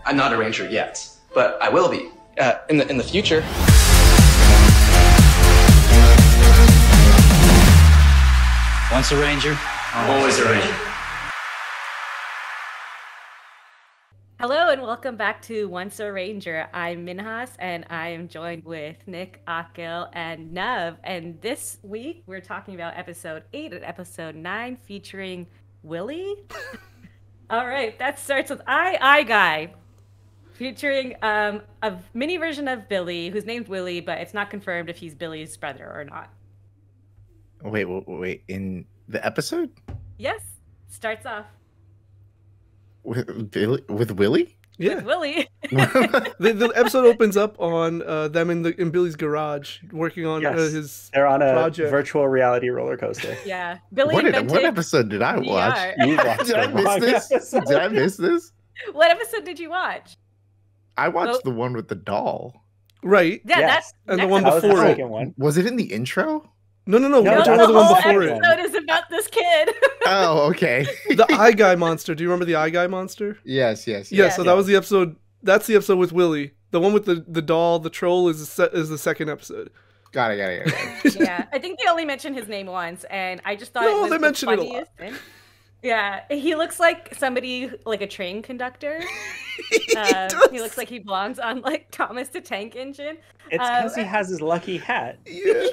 I'm not a ranger yet, but I will be in the future. Once a ranger, Always a ranger. Hello and welcome back to Once a Ranger. I'm Minhas and I am joined with Nick, Akil, and Nev. And this week we're talking about episode 8 and episode 9 featuring Willie. All right, that starts with I Guy, featuring a mini version of Billy who's named Willie, but it's not confirmed if he's Billy's brother or not. Wait, in the episode? Yes, starts off With Willie? Yeah. with Willie. The episode opens up on them in Billy's garage working on his They're on a project. virtual reality roller coaster. Yeah, Billy What invented episode did I watch? VR. You watched Did I the miss wrong this? episode. Did I miss this? What episode did you watch? I watched Well- the one with the doll. Right. Yeah, Yes. that's And the next one That was the before it. second one. Was it in the intro? No, we're No, talking that's about the the one whole before it. episode is about this kid. Oh, okay. The Eye Guy monster. Do you remember the Eye Guy monster? yes. Yeah, so that was the episode. That's the episode with Willie. The one with the doll, the troll is the second episode. Got it. Yeah, I think they only mentioned his name once, and I just thought No, it was they the mentioned it a lot. funniest thing. Yeah, he looks like somebody, like a train conductor. He looks like he belongs on like Thomas the Tank Engine. It's because he has his lucky hat. Yeah.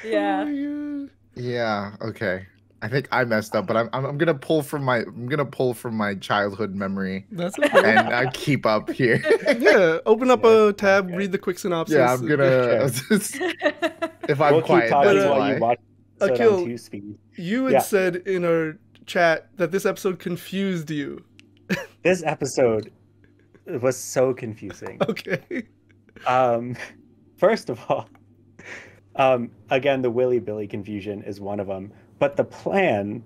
Yeah. Oh, Yeah. Okay. I think I messed up, but I'm gonna pull from my childhood memory That's okay. and keep up here. Yeah, open up a tab, read the quick synopsis. Yeah, I'm gonna. If I'm We'll keep quiet, talking that's while why. you watch it Akil, on 2-speed. You had Yeah. said in our chat that this episode confused you. This episode was so confusing. Okay. First of all, again, the Willy Billy confusion is one of them. But the plan,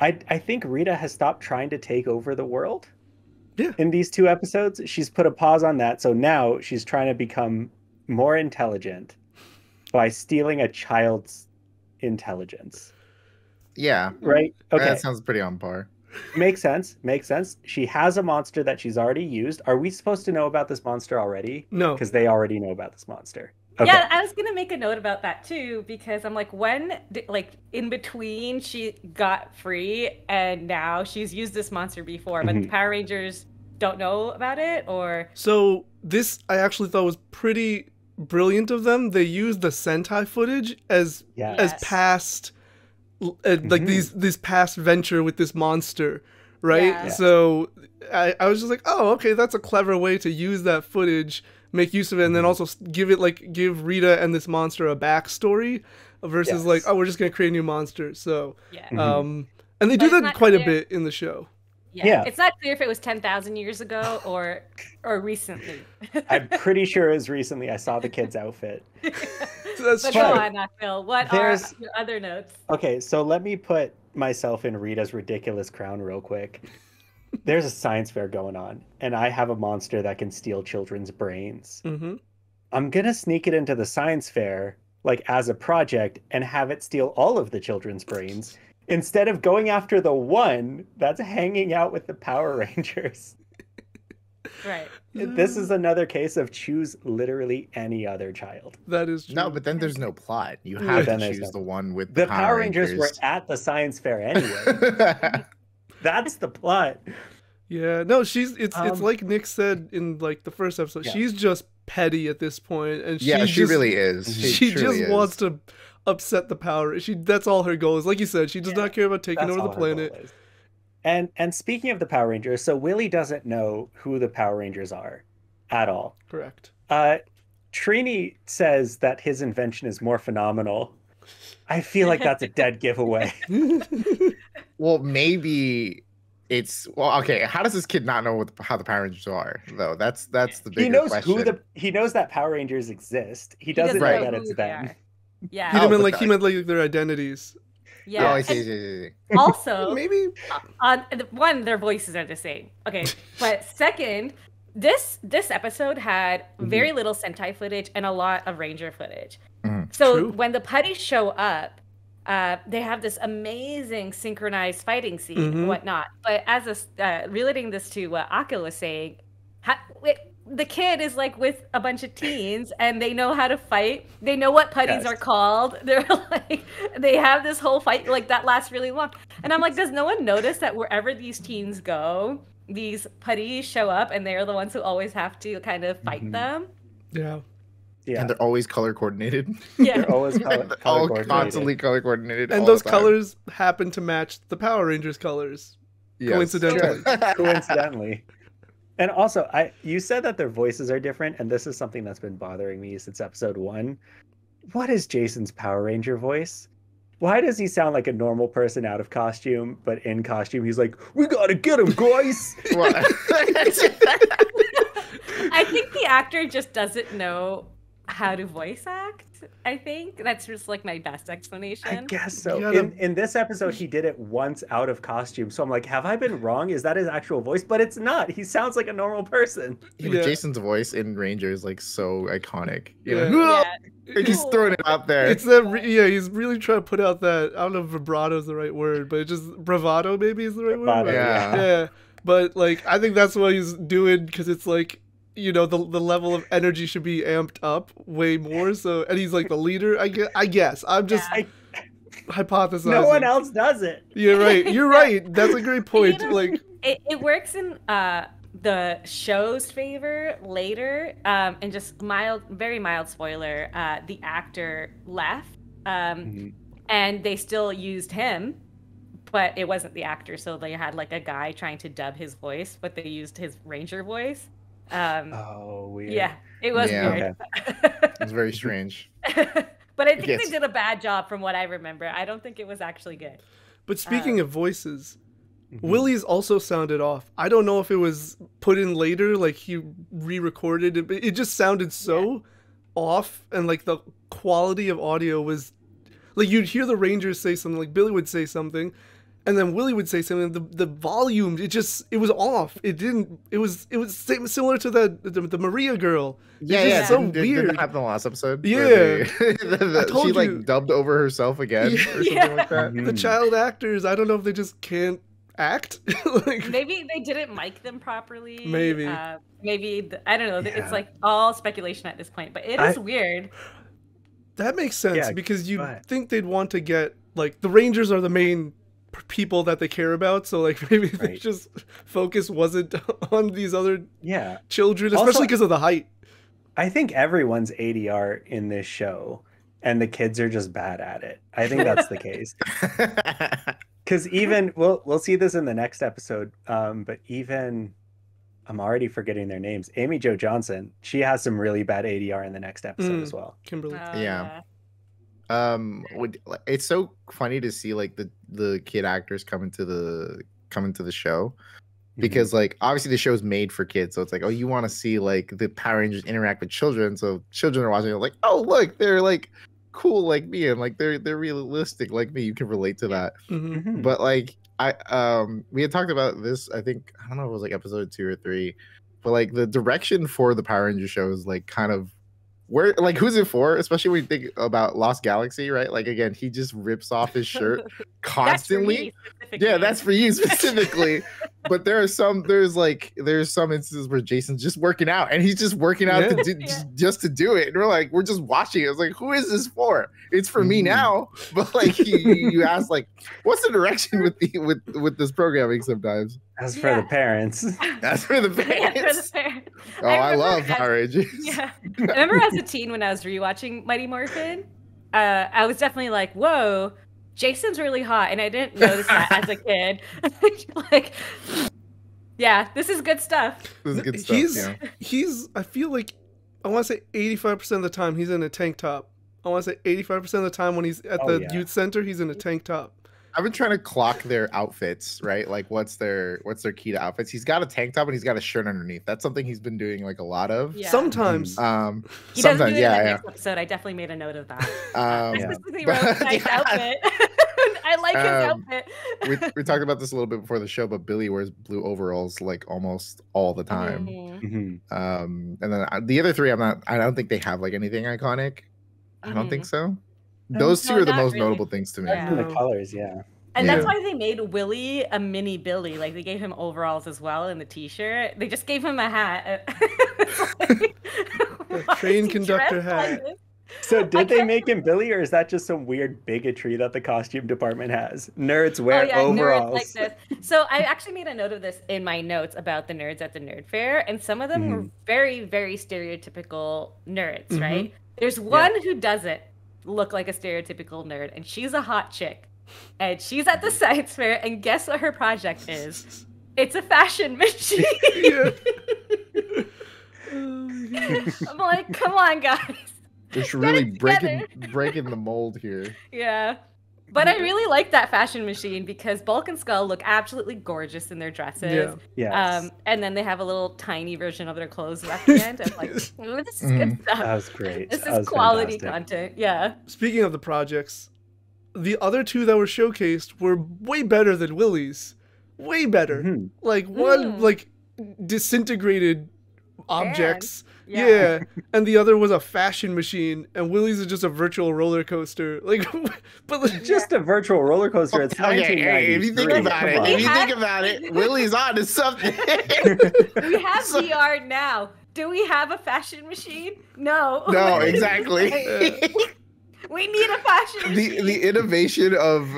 I think Rita has stopped trying to take over the world. Yeah. In these 2 episodes, she's put a pause on that. So now she's trying to become more intelligent by stealing a child's intelligence. Yeah. Right? Okay. That sounds pretty on par. Makes sense. She has a monster that she's already used. Are we supposed to know about this monster already? No. Because they already know about this monster. Okay. Yeah, I was gonna make a note about that too, because I'm like, like in between she got free and now she's used this monster before, but the Power Rangers don't know about it, or So this I actually thought was pretty brilliant of them. They used the Sentai footage as Yes. past, like these past venture with this monster, right? Yeah. So I was just like, oh, okay, that's a clever way to use that footage, make use of it, and then also give Rita and this monster a backstory versus Yes. like, oh, we're just gonna create a new monster. So yeah. and they But do it's that not quite a clear. bit in the show. Yeah. It's not clear if it was 10,000 years ago or recently. I'm pretty sure it was recently. I saw the kid's outfit. So that's But true. go on, Phil. What There's- are your other notes? Okay, so let me put myself in Rita's ridiculous crown real quick. There's a science fair going on, and I have a monster that can steal children's brains. Mm-hmm. I'm gonna sneak it into the science fair, like as a project, and have it steal all of the children's brains instead of going after the one that's hanging out with the Power Rangers. Right. This is another case of choose literally any other child. That is true. No, but then there's no plot. You have Then to there's choose no- the one with The Power Rangers were at the science fair anyway. That's the plot. Yeah, no, it's Um, like Nick said in like the first episode. Yeah. She's just petty at this point, and Yeah, she just, really is. She truly just is. wants to upset the power. That's all her goal is. Like you said, she does not care about taking That's over the all her goal planet. is. And speaking of the Power Rangers, so Willie doesn't know who the Power Rangers are at all. Correct. Trini says that his invention is more phenomenal. I feel like that's a dead giveaway. Well, maybe it's okay. How does this kid not know how the Power Rangers are, though? That's the bigger He knows question. he knows that Power Rangers exist. He doesn't doesn't know know that who it's they them. are. Yeah. He but meant like their identities. Yeah. Oh, I see. And see. also, Maybe. on one, their voices are the same. Okay, but second, this episode had very little Sentai footage and a lot of Ranger footage. Mhm. So True. when the putties show up, they have this amazing synchronized fighting scene and whatnot. But as relating this to what Akil was saying, the kid is like with a bunch of teens and they know how to fight. They know what putties are called. They're like, they have this whole fight like that lasts really long. And I'm like, does no one notice that wherever these teens go, these putties show up and they're the ones who always have to kind of fight them? Yeah. Yeah. And they're always color coordinated. Yeah. They're always color all coordinated. constantly color coordinated. And all those the time. colors happen to match the Power Rangers colors. Yes. Coincidentally. Coincidentally. And also, you said that their voices are different, and this is something that's been bothering me since episode 1. What is Jason's Power Ranger voice? Why does he sound like a normal person out of costume, but in costume he's like, "We gotta get him, guys!" I think the actor just doesn't know how to voice act. I think that's just like my best explanation. I guess so. You gotta- In this episode, he did it once out of costume. So I'm like, have I been wrong? Is that his actual voice? But it's not. He sounds like a normal person. Yeah, but Yeah. Jason's voice in Ranger is like so iconic. You Yeah. know? Yeah. Like, he's throwing it out there. It's that, he's really trying to put out that, I don't know if vibrato is the right word, but it's just bravado maybe is the right Bravado, word. yeah. Yeah. But like, I think that's what he's doing because it's like, you know, the level of energy should be amped up way more. So, and he's like the leader, I guess. I'm just hypothesizing. No one else does it. You're right. You're right. That's a great point. You know, Like, it works in the show's favor later, and just very mild spoiler, the actor left, and they still used him, but it wasn't the actor, so they had like a guy trying to dub his voice, but they used his Ranger voice. Oh, weird. Yeah, it was weird. It's very strange. But I think Yes. they did a bad job from what I remember. I don't think it was actually good. but speaking of voices, Willie's also sounded off. I don't know if it was put in later, like he re-recorded it, but it just sounded so off, and like the quality of audio was like you'd hear the Rangers say something, like Billy would say something, and then Willie would say something. The volume, it was off. It was similar to the Maria girl. Yeah, so didn't weird. that happen in the last episode? Yeah. Where I told she like you. dubbed over herself again or something like that. The child actors, I don't know if they just can't act. Like, Maybe they didn't mic them properly. Maybe. I don't know. Yeah. It's like all speculation at this point, but it is weird. that makes sense Yeah, because you'd go ahead. think they'd want to get, like, the Rangers are the main people that they care about, so like maybe they Right. just focus wasn't on these other Yeah. children, Also- especially because of the height. I think everyone's ADR in this show, and the kids are just bad at it. I think that's the case. Because even we'll see this in the next episode. But even I'm already forgetting their names. Amy Jo Johnson, she has some really bad ADR in the next episode as well. Kimberly. Yeah. It's so funny to see like the kid actors come into the show, because like obviously the show's made for kids, so it's like, oh, you want to see like the Power Rangers interact with children, so children are watching it like, oh look, they're like cool like me, and like they're realistic like me, you can relate to that. Mhm. But like we had talked about this, I think, I don't know if it was like episode 2 or 3, but like the direction for the Power Ranger show is like kind of where, like, who's it for? Especially when you think about Lost Galaxy, right? Like, again, he just rips off his shirt constantly. Yeah, that's for you specifically. But there's some instances where Jason's just working out, and he's just working out to do, just to do it. And we're like, we're just watching it. It's like, who is this for? It's for me now. But like, you ask, like, what's the direction with this programming sometimes? As for the parents. That's for the parents. Yeah, for the parents. Oh, I love Power Rangers. Yeah. I remember as a teen when I was rewatching Mighty Morphin, I was definitely like, whoa, Jason's really hot. And I didn't notice that as a kid. Like, yeah, this is good stuff. This is good stuff. He's, I feel like, I want to say 85% of the time he's in a tank top. I want to say 85% of the time when he's at the youth center, he's in a tank top. I've been trying to clock their outfits, right? Like, what's their key to outfits? He's got a tank top and he's got a shirt underneath. That's something he's been doing like a lot of. Yeah. Sometimes. He doesn't sometimes, do it in yeah, that yeah. next episode. I definitely made a note of that. Um, I specifically wrote nice outfit. I like his outfit. we talked about this a little bit before the show, but Billy wears blue overalls like almost all the time. Mhm. And then the other three, I don't think they have like anything iconic. I don't think so. Those two No, are the not most really. notable things to me. Yeah. The colors, yeah. And that's Yeah. why they made Willie a mini Billy. Like they gave him overalls as well in the T-shirt. They just gave him a hat. It's like, why train is he conductor dressed like hat. this? So did they can't- make him Billy, or is that just some weird bigotry that the costume department has? Nerds wear Oh yeah, overalls. nerds like this. So I actually made a note of this in my notes about the nerds at the nerd fair, and some of them were very, very stereotypical nerds, right? There's one who doesn't look like a stereotypical nerd, and she's a hot chick. And she's at the science fair, and guess what her project is? It's a fashion machine. Yeah. Oh my gosh. I'm like, come on, guys. It's Get really it together. breaking the mold here. Yeah. But I really like that fashion machine because Bulk and Skull look absolutely gorgeous in their dresses. Yeah. Yes. And then they have a little tiny version of their clothes at the end. I'm like, ooh, this is good stuff. That was great. This That is was quality fantastic. content. Yeah. Speaking of the projects, the other two that were showcased were way better than Willie's. Way better. Mhm. Like one like disintegrated objects. Yeah. Yeah. And the other was a fashion machine, and Willie's is just a virtual roller coaster. Like, but like, Just a virtual roller coaster. It's Okay, hey, if you think 1993. about it, Come if on. you think about it, Willie's on to something. We have VR now. Do we have a fashion machine? No. No, exactly. We need a fashion machine. The innovation of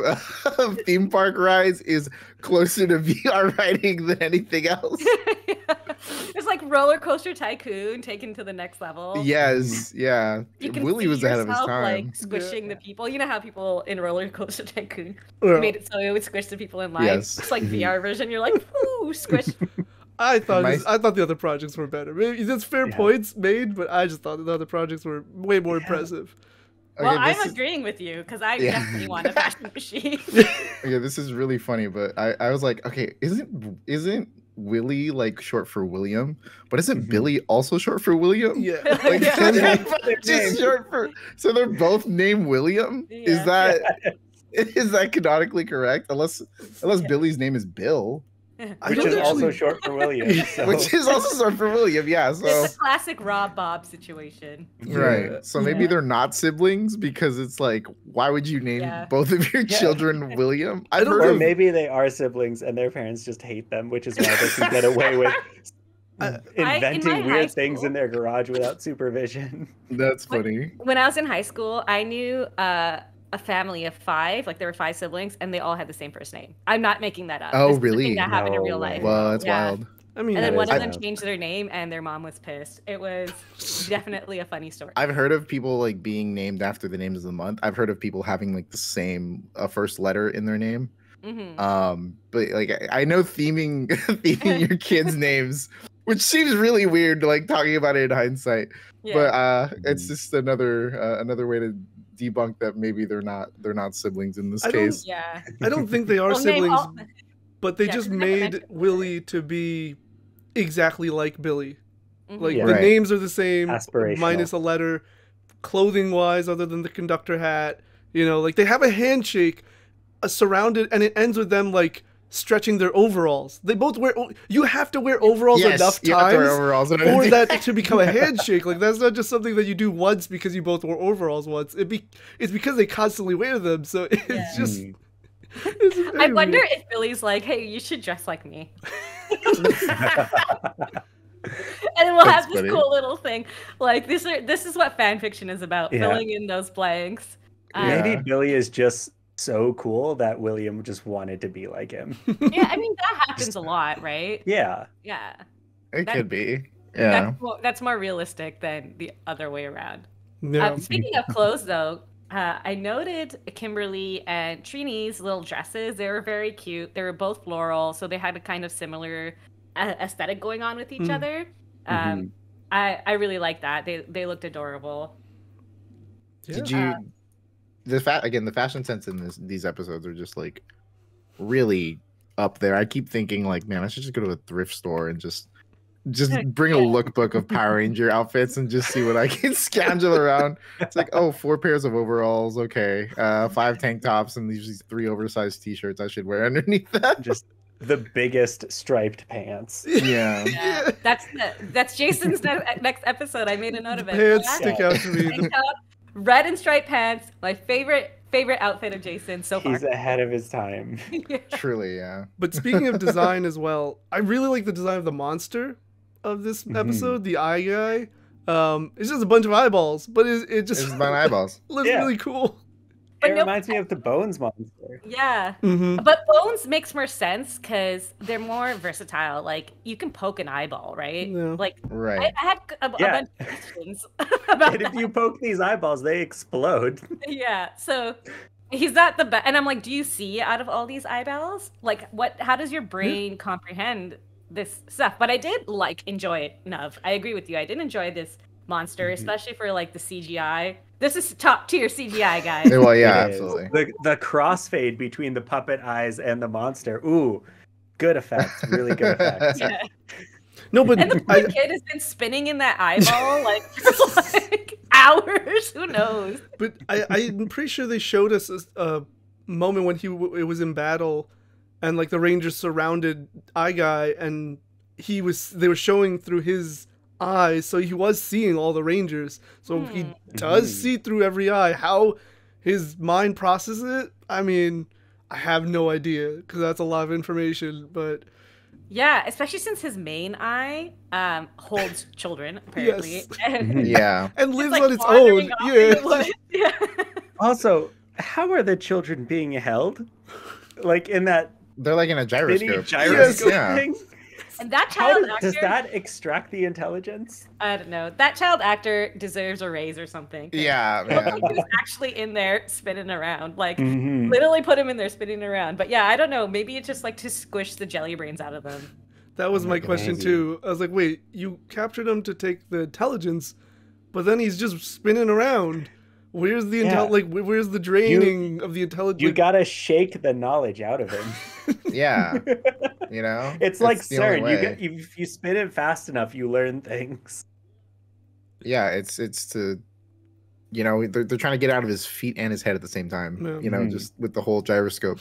theme park rides is closer to VR riding than anything else. It's like Roller Coaster Tycoon taken to the next level. Yes, yeah. You can Willie see was ahead of his yourself, time. like squishing the people. You know how people in Roller Coaster Tycoon Yeah. made it so it would squish the people in line. Yes. It's like VR version. You're like, ooh, squish. I thought My- I thought the other projects were better. Maybe that's fair points made, but I just thought the other projects were way more impressive. Well, Okay, I'm this is- agreeing with you because I Yeah. definitely want a fashion machine. Okay, this is really funny, but I was like, okay, isn't Willie like short for William? But isn't Billy also short for William? Yeah. Like, Yeah. they're just short for. So they're both named William. Is Yeah. that canonically correct? Unless Billy's name is Bill, I Which don't is also actually- short for William. So. which is also short for William. Yeah. So It's a classic Rob Bob situation. right. So maybe Yeah. they're not siblings because it's like, why would you name Yeah. both of your children William? I've heard Or of maybe they are siblings and their parents just hate them, which is why they can get away with in inventing my high weird things school- in their garage without supervision. that's funny. When I was in high school, I knew a family of 5, like there were 5 siblings, and they all had the same first name. I'm not making that up. Oh, This is a really? thing that happened in No real way. life. Well, that's Yeah. wild. I mean, And then That one is of them wild. changed their name, and their mom was pissed. It was definitely a funny story. I've heard of people like being named after the names of the month. I've heard of people having like the same first letter in their name. But like I know theming your kids' names, which seems really weird, like talking about it in hindsight. Yeah. But it's just another way to debunk that maybe they're not siblings in this I don't- case. yeah. I don't think they are Well, name siblings, all- but they Yeah, just 'cause they never made mentioned Willie to be exactly like Billy. Like Yeah. the Right. names are the same, Aspirational. minus a letter. Clothing wise, other than the conductor hat, like they have a handshake surrounded, and it ends with them like stretching their overalls. They both wear. You have to wear overalls Yes, enough you have to wear times overalls in for order that to become a handshake. Like that's not just something that you do once because you both wore overalls once. It's because they constantly wear them. So it's Yeah. just. Mm. It's I very wonder weird. if Billy's like, hey, you should dress like me. And then we'll That's have this funny. cool little thing. Like this is what fan fiction is about, Yeah. filling in those blanks. Maybe Yeah. Billy is just so cool that William just wanted to be like him. Yeah, I mean that happens a lot, right? Yeah. Yeah. It That- could be. Yeah. That's more realistic than the other way around. Yeah. Speaking of clothes, though, I noted Kimberly and Trini's little dresses. They were very cute. They were both floral, so they had a kind of similar aesthetic going on with each Mm. other. Mhm. I really like that. They looked adorable. Did you the fashion sense in these episodes are just like really up there. I keep thinking like, man, I should just go to a thrift store and just bring a lookbook of Power Ranger outfits and just see what I can scoundrel around. It's like, oh, 4 pairs of overalls, okay, 5 tank tops, and these 3 oversized t-shirts I should wear underneath that. Just the biggest striped pants. Yeah. Yeah, that's Jason's next episode. I made a note of it. Pants Black stick out to me. tank top, red and striped pants. My favorite outfit of Jason so far. He's ahead of his time. Truly, yeah. But speaking of design as well, I really like the design of the monster of this episode, the eye guy. It's just a bunch of eyeballs, but it just It's about eyeballs. looks really cool. It reminds me of the Bones monster. Yeah. Mm-hmm. But Bones makes more sense because they're more versatile. Like, you can poke an eyeball, right? Yeah. Like, Right. I had a bunch of questions about And if that. you poke these eyeballs, they explode. Yeah, so he's not the best. And I'm like, do you see out of all these eyeballs? Like, how does your brain comprehend this stuff? But I did, enjoy it enough. I agree with you. I did enjoy this monster, especially for, the CGI. This is top tier CGI, guys. Well, yeah, It is. absolutely. The crossfade between the puppet eyes and the monster. Ooh, good effects. Really good effects. Yeah. No, but And the poor kid has been spinning in that eyeball, for, hours. Who knows? But I'm pretty sure they showed us a moment when it was in battle, and the Rangers surrounded Eye Guy, and they were showing through his eyes, so he was seeing all the Rangers. So he does see through every eye. How his mind processes it, I mean, I have no idea because that's a lot of information. But Yeah, especially since his main eye holds children, apparently. Yes. And Yeah. and lives it's, on its wandering own. off in the Yeah. woods. Yeah. Also, how are the children being held? Like in that They're like in a mini gyroscope. gyroscope Yeah. thing? And that How child actor, does that extract the intelligence? I don't know. That child actor deserves a raise or something. Yeah, It looked man. like he was actually in there spinning around. Mhm. Literally put him in there spinning around. But yeah, I don't know. Maybe it's just to squish the jelly brains out of them. That was Oh my my question goodness. too. I was like, wait, you captured him to take the intelligence, but then he's just spinning around. Where's the Yeah. where's the draining of the intelligence? You gotta shake the knowledge out of him. Yeah. You know? It's like the only CERN. way. If you spin it fast enough, you learn things. Yeah, it's to, they're trying to get out of his feet and his head at the same time. Yeah. Mhm. Just with the whole gyroscope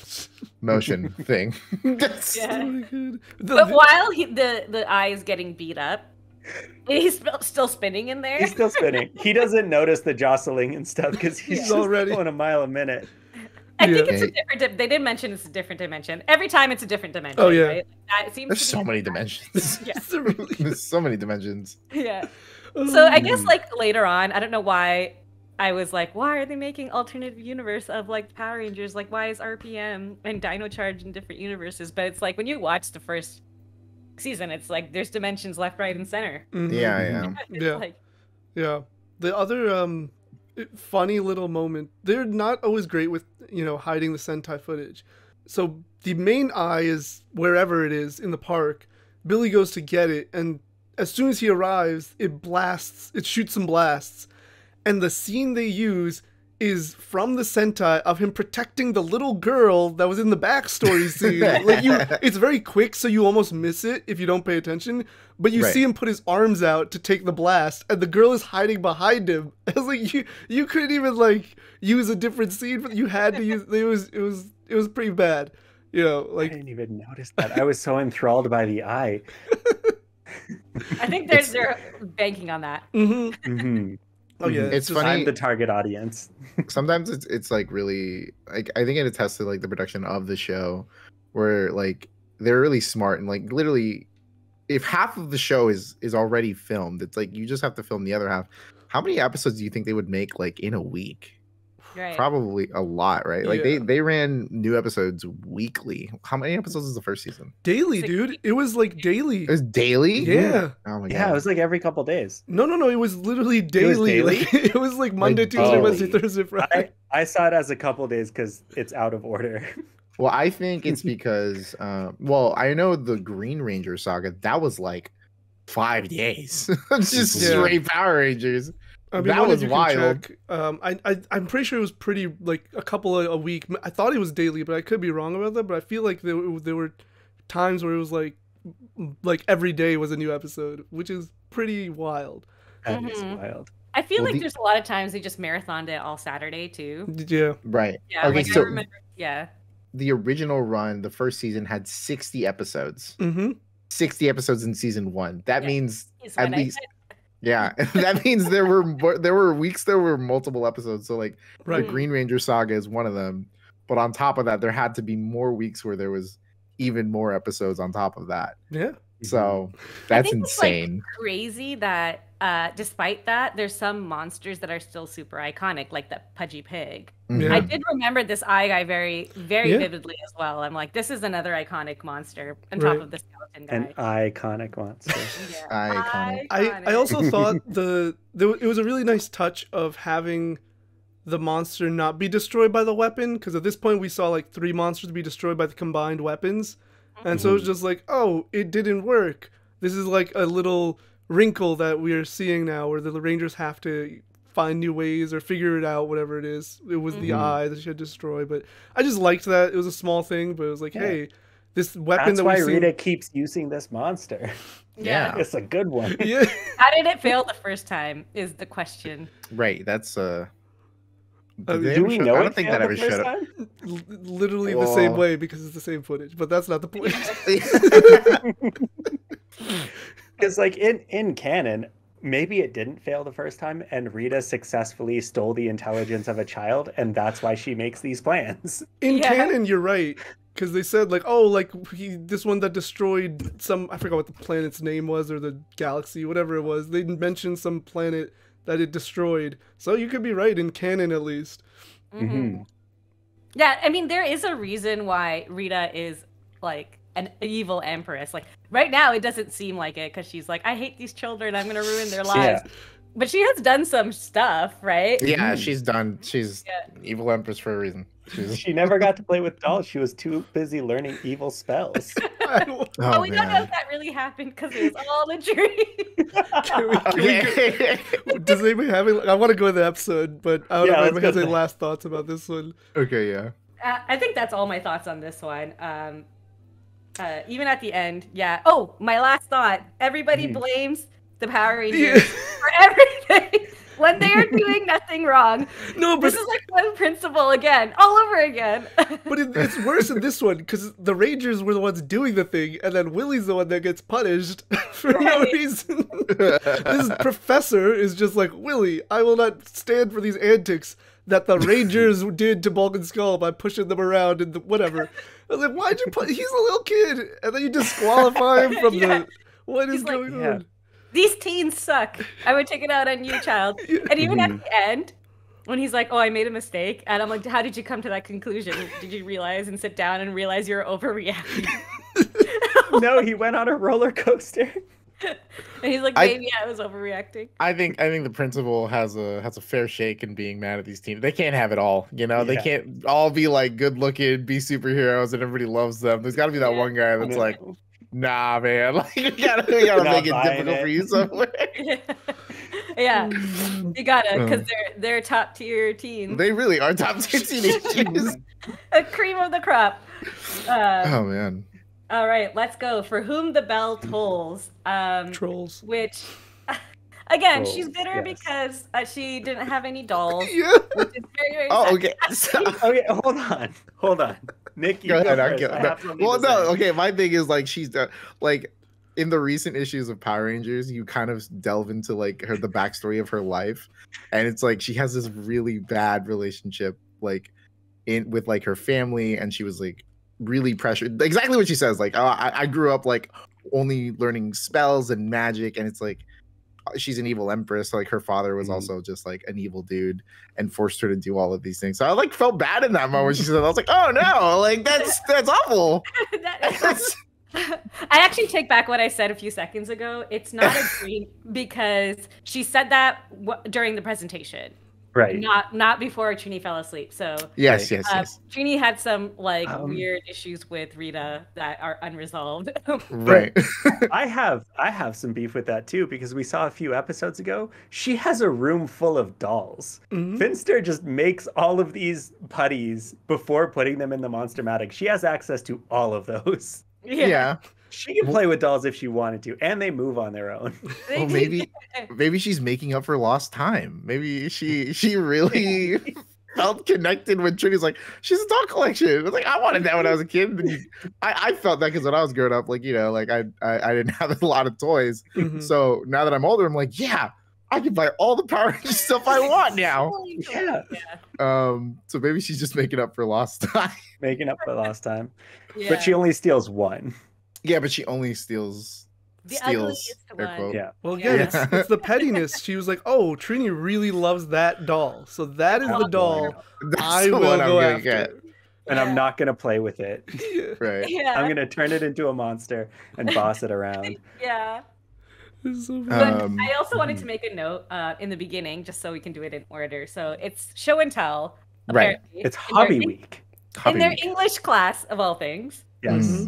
motion thing. That's- Yeah. Oh my God. But while the eye is getting beat up, he's still spinning in there. He's still spinning. He doesn't notice the jostling and stuff because he's He's just already- going a mile a minute. I think Yeah. it's a different. They did mention it's a different dimension. Every time it's a different dimension. Oh, yeah. Right? It seems There's to so be- many dimensions. Yeah. It's a really- There's so many dimensions. Yeah. So I guess later on, I don't know why I was like, why are they making alternative universe of Power Rangers? Why is RPM and Dino Charge in different universes? But it's when you watch the first season, it's there's dimensions left, right, and center. Mhm. Yeah, yeah. It's Yeah. Yeah. The other funny little moment, they're not always great with, hiding the Sentai footage. So the main eye is wherever it is in the park. Billy goes to get it, and as soon as he arrives, it shoots some blasts. And the scene they use is from the Sentai of him protecting the little girl that was in the backstory scene. It's very quick, so you almost miss it if you don't pay attention. But you Right. see him put his arms out to take the blast, and the girl is hiding behind him. I was like, you couldn't even use a different scene, but you had to use. It was pretty bad. I didn't even notice that. I was so enthralled by the eye. I think they're banking on that. Mm-hmm. Mhm. Oh yeah, It's just- funny. I'm the target audience. Sometimes it's really I think it attests to the production of the show, where they're really smart and literally, if half of the show is already filmed, it's you just have to film the other half. How many episodes do you think they would make in a week? Right. Probably a lot, right? Yeah. They ran new episodes weekly. How many episodes is the first season? daily, dude. It was daily. It was daily. Yeah. Oh my god. Yeah, it was every couple days. No. It was literally daily. daily? It was Monday, Tuesday, daily. Wednesday, Thursday, Friday. I saw it as a couple days because it's out of order. Well, I think it's because, I know the Green Ranger saga, that was 5 days. Just Yeah. straight Power Rangers. I mean, That one of was you can wild. check. I'm pretty sure it was pretty a couple a week. I thought it was daily, but I could be wrong about that. But I feel like there were times where it was every day was a new episode, which is pretty wild. That is Mhm. wild. I feel Well, there's a lot of times they just marathoned it all Saturday too. Yeah. Right. Yeah. Okay, I so remember. Yeah. the original run, the first season, had 60 episodes. Mm-hmm. 60 episodes in season 1. That Yeah. means Is at what I least, said. Yeah, that means there were weeks there were multiple episodes. So like Right. the Green Ranger saga is one of them, but on top of that, there had to be more weeks where there was even more episodes on top of that. Yeah. So I that's think insane. It's like crazy that despite that, there's some monsters that are still super iconic, like the Pudgy Pig. Yeah. I did remember this eye guy very, very Yeah. vividly as well. I'm like, this is another iconic monster on Right. top of the skeleton guy. An iconic monster. Yeah. Iconic. I also thought it was a really nice touch of having the monster not be destroyed by the weapon, because at this point we saw like 3 monsters be destroyed by the combined weapons, and so it's just like, oh, it didn't work. This is like a little wrinkle that we are seeing now, where the Rangers have to find new ways or figure it out, whatever it is. It was the eye that she had destroyed, but I just liked that. It was a small thing, but it was like, hey, this weapon That's why Rita keeps using this monster. Yeah. It's a good one. Yeah. How did it fail the first time is the question. Right. That's Do we know I it don't think that failed ever the first showed up. time? Literally the same way, because it's the same footage, but that's not the point. Because like in canon, maybe it didn't fail the first time, and Rita successfully stole the intelligence of a child, and that's why she makes these plans. In Yeah. canon, you're right. Because they said, like, oh, like, this one that destroyed some, I forgot what the planet's name was, or the galaxy, whatever it was. They mentioned some planet that it destroyed. So you could be right, in canon at least. Yeah, I mean, there is a reason why Rita is like an evil empress. Like right now, it doesn't seem like it because she's like, I hate these children. I'm gonna ruin their lives. Yeah. But she has done some stuff, right? Yeah, she's evil empress for a reason. She never got to play with dolls. She was too busy learning evil spells. But we don't know if that really happened because it was all a dream. Does anybody have any, I want to go to the episode, but I don't know if anybody has any let's last thoughts about this one. Okay, yeah. I think that's all my thoughts on this one. Even at the end, yeah. Oh, my last thought. Everybody blames the Power Rangers for everything when they are doing nothing wrong. No, but This is like one principle again, all over again. But it's worse in this one, because the Rangers were the ones doing the thing, and then Willie's the one that gets punished for no reason. This professor is just like, Willie, I will not stand for these antics that the Rangers did to Bulk and Skull by pushing them around and whatever. I was like, why'd you put? He's a little kid, and then you disqualify him from the. What is going on? These teens suck. I would take it out on you, child. And even at the end, when he's like, oh, I made a mistake. And I'm like, how did you come to that conclusion? Did you realize and sit down and realize you were overreacting? No, he went on a roller coaster. And he's like, maybe I was overreacting. I think the principal has a fair shake in being mad at these teams. They can't have it all, you know. They can't all be like good looking, be superheroes, and everybody loves them. There's got to be that one guy that's like, nah, man, like we gotta make it difficult for you somewhere. Yeah, you gotta, because they're top tier teens. They really are top tier teenagers. A cream of the crop. Oh man. All right, let's go. For Whom the Bell Tolls. Trolls. Which, again, Trolls, she's bitter because she didn't have any dolls. Yeah. Which is very, very Oh, sad. okay. Okay, hold on. Nick, you Go ahead. first. I have something Well, to no. say. Okay, my thing is like she's like in the recent issues of Power Rangers, you kind of delve into like the backstory of her life, and it's like she has this really bad relationship like with like her family, and she was like really pressured. Exactly what she says. Like, oh, I grew up like only learning spells and magic, and it's like she's an evil empress. Like her father was also just like an evil dude and forced her to do all of these things. So I like felt bad in that moment. She said, I was like, oh no, like that's awful. I actually take back what I said a few seconds ago. It's not a dream because she said that during the presentation. Right. Not before Trini fell asleep. So yes. Trini had some like weird issues with Rita that are unresolved. Right. I have some beef with that too, because we saw a few episodes ago, she has a room full of dolls. Finster just makes all of these putties before putting them in the Monster-matic. She has access to all of those. Yeah. She can play with dolls if she wanted to, and they move on their own. Well, maybe she's making up for lost time. Maybe she really felt connected when Trinity's like, she's a doll collection. It was like, I wanted that when I was a kid. And I felt that because when I was growing up, like, like I didn't have a lot of toys. Mhm. So now that I'm older, I'm like, yeah, I can buy all the Power Rangers stuff I want now. Yeah. So maybe she's just making up for lost time. Making up for lost time. Yeah. But she only steals one. Yeah, but she only steals. The Steals, ugliest air one. quote. Yeah. Well, again, Yeah. it's the pettiness. She was like, "Oh, Trini really loves that doll, so that is the doll That's I the will one I'm go gonna after." get. And I'm not going to play with it. Yeah. Right. Yeah. I'm going to turn it into a monster and boss it around. Yeah. It's so But funny. I also wanted to make a note in the beginning, just so we can do it in order. So it's show and tell. Right. apparently, It's in their- hobby week. In their English class, of all things. Yes. Mhm.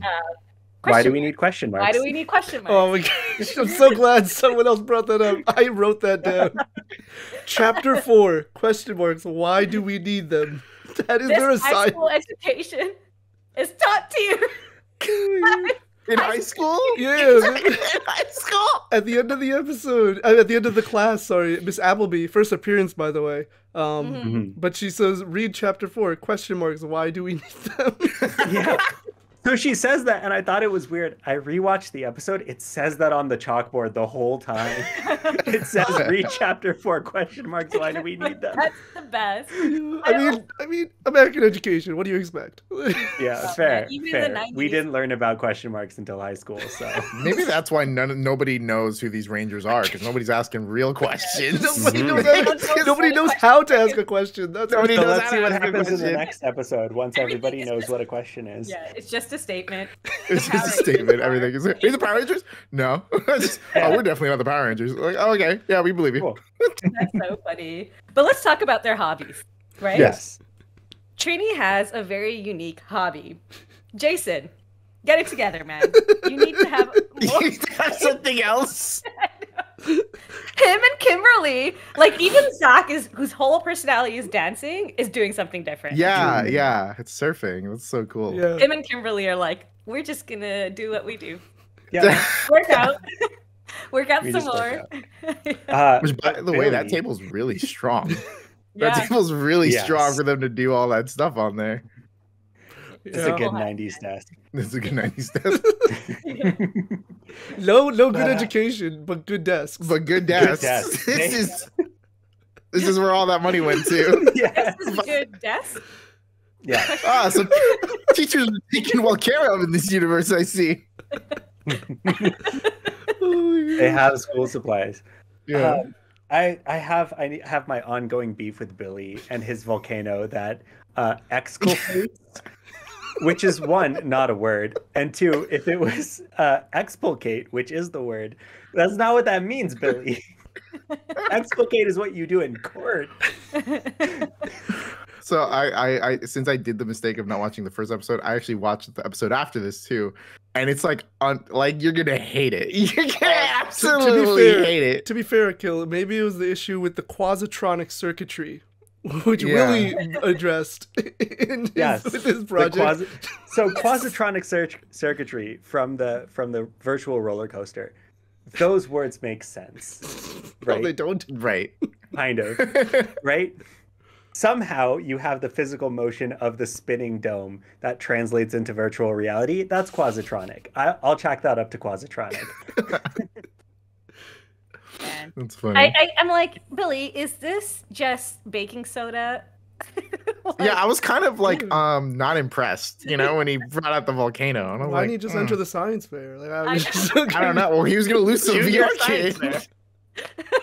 Why do we Question need question marks? Why do we need question marks? Oh my gosh, I'm so glad someone else brought that up. I wrote that down. Chapter 4, question marks. Why do we need them? That is their This high assignment. school education is taught to you. In high school? Yeah. In high school? At the end of the episode, at the end of the class, sorry, Miss Appleby, first appearance, by the way. Mhm. But she says, read chapter 4, question marks. Why do we need them? Yeah. So she says that, and I thought it was weird. I rewatched the episode. It says that on the chalkboard the whole time. It says read chapter 4, question marks. Why do we need them? That's the best. I mean, American education. What do you expect? Yeah, fair. even fair. the We 90s. didn't learn about question marks until high school, so. Maybe that's why nobody knows who these Rangers are, because nobody's asking real questions. Nobody knows, Mhm. nobody knows how to ask a question. That's Nobody So knows let's how see to what ask a happens in the question. next episode once everybody is knows just- what a question is. Yeah, it's just a statement. It's Power just a Rangers statement. are- Everything is. Are you the Power Rangers? No. Oh, we're definitely not the Power Rangers. Like, oh, okay, yeah, we believe you. Cool. That's so funny. But let's talk about their hobbies, right? Yes. Trini has a very unique hobby. Jason, get it together, man. You need to have more. That's something else. Him and Kimberly, like even Zach is whose whole personality is dancing, is doing something different. Yeah, yeah. It's surfing. That's so cool. Yeah. Him and Kimberly are like, we're just gonna do what we do. Yeah. Work out. Work out We some just work more. Which, by the way, that Billy- table's really strong. That Yeah. table's really Yes. strong for them to do all that stuff on there. It's a Yeah. good 90s desk. It's a good 90s desk. No good education, but good desks. But good desks. desks. This is where all that money went to. Yeah. This is a good desk. Yeah. Ah, so teachers are taken well care of in this universe, I see. They have school supplies. Yeah. I have my ongoing beef with Billy and his volcano that exculpates, which is one, not a word, and two, if it was expulcate, which is the word, that's not what that means, Billy. Expulcate is what you do in court. So I since I did the mistake of not watching the first episode, I actually watched the episode after this too, and it's like you're gonna hate it. You're gonna absolutely fair- hate it. To be fair, Akil, maybe it was the issue with the quasitronic circuitry, which Yeah. Willie addressed in Yes, with his The project. so quasitronic circuitry from the virtual roller coaster. Those words make sense, No, they right? don't. Right. Kind of, right? Somehow you have the physical motion of the spinning dome that translates into virtual reality. That's quasitronic. I'll chalk that up to quasitronic. Man. That's funny. I'm like, Billy, is this just baking soda? Like, Yeah, I was kind of like not impressed, when he brought out the volcano. And I was Why like, didn't he just enter the science fair? Like, I I don't know. Well, he was gonna lose to the Junior VR science kid. fair.